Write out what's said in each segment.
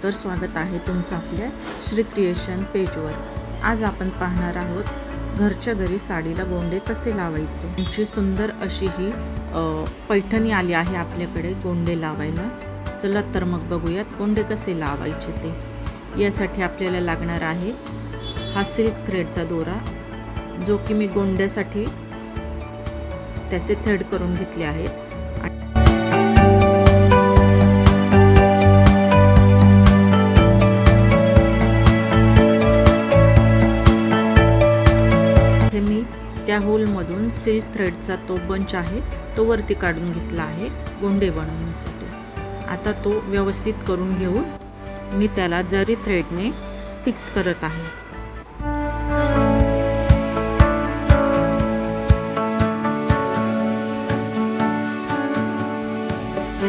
तर स्वागत आहे तुमचं आपल्या श्री क्रिएशन पेजवर। आज आपण पाहणार आहोत घरच्या घरी साडीला गोंडे कसे लावायचे। यांची सुंदर अशी ही पैठणी आली आहे आपल्याकडे गोंडे लावायला। चला तर मग बघूयात गोंडे कसे लावायचे ते। यासाठी आपल्याला लागणार आहे हा सिल्क थ्रेडचा दोरा, जो की मी गोंड्यासाठी त्याचे थ्रेड करून घेतले आहेत। त्या होलमधून सिल्क थ्रेडचा तो बंच आहे तो वरती काढून घेतला आहे गोंडे बनवण्यासाठी। आता तो व्यवस्थित करून घेऊन मी त्याला जरी थ्रेडने फिक्स करत आहे।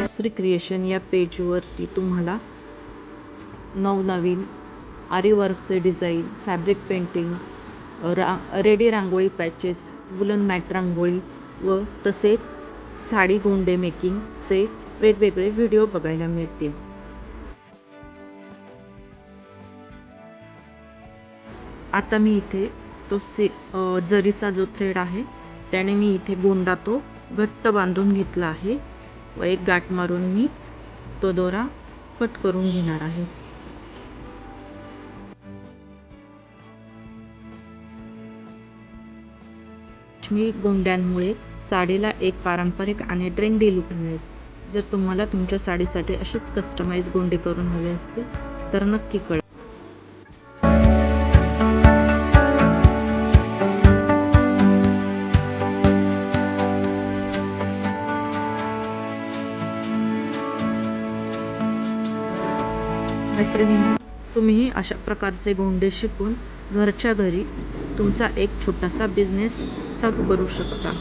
श्री क्रिएशन या पेजवरती तुम्हाला नवनवीन आरी वर्कचे डिझाईन, फॅब्रिक पेंटिंग, रेडी रांगोळी पॅचेस, वुलन मॅट रांगोळी व तसेच साडी गोंडे मेकिंगचे वेगवेगळे व्हिडिओ बघायला मिळतील। आता मी इथे तो जरीचा जो थ्रेड आहे त्याने मी इथे गोंडा तो घट्ट बांधून घेतला आहे व एक गाठ मारून मी तो दोरा कट करून घेणार आहे। रेशमी गोंड्यांमुळे साडीला एक पारंपरिक आणि ट्रेंडी लुक मिळेल। जर तुम्हाला तुमच्या साडीसाठी अशीच कस्टमाइज गोंडे करून हवे असतील तर नक्की कळवा। तुम्ही अशा प्रकारचे गोंडे शिकून घरच्या घरी तुमचा एक छोटासा बिझनेस चालू करू शकता।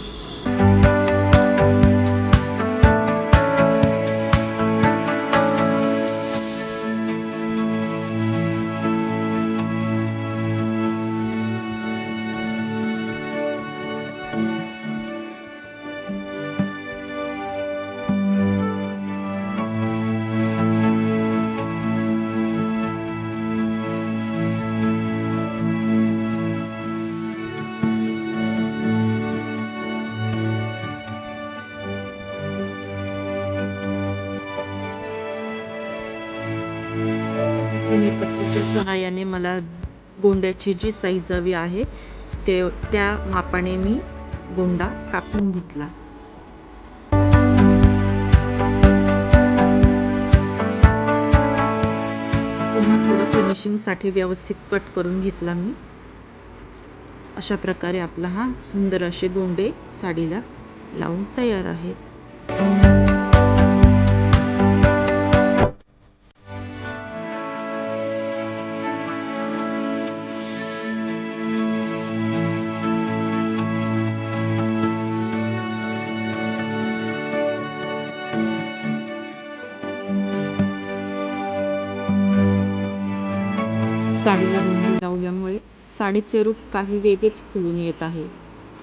पट्टीच्या सहाय्याने मला गोंड्याची जी साईज हवी आहे त्या मापाने मी गोंडा कापून घेतला। पुन्हा थोडं फिनिशिंग साठी व्यवस्थित कट करून घेतला मी। अशा प्रकारे आपला हा सुंदर असे गोंडे साडीला लावून तयार आहेत। साडीला गोंडे लावल्यामुळे साडीचे रूप काही वेगळेच खुलून येत आहे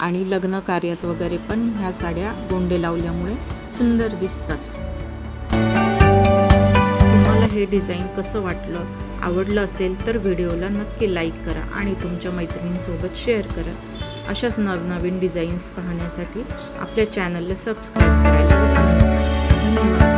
आणि लग्न कार्यात वगैरे पण ह्या साड्या गोंडे लावल्यामुळे सुंदर दिसतात। तुम्हाला हे डिझाईन कसं वाटलं, आवडलं असेल तर व्हिडिओला नक्की लाईक करा आणि तुमच्या मैत्रिणींसोबत शेअर करा। अशाच नवनवीन डिझाईन्स पाहण्यासाठी आपल्या चॅनलला सबस्क्राईब करायला विसरू नका। धन्यवाद।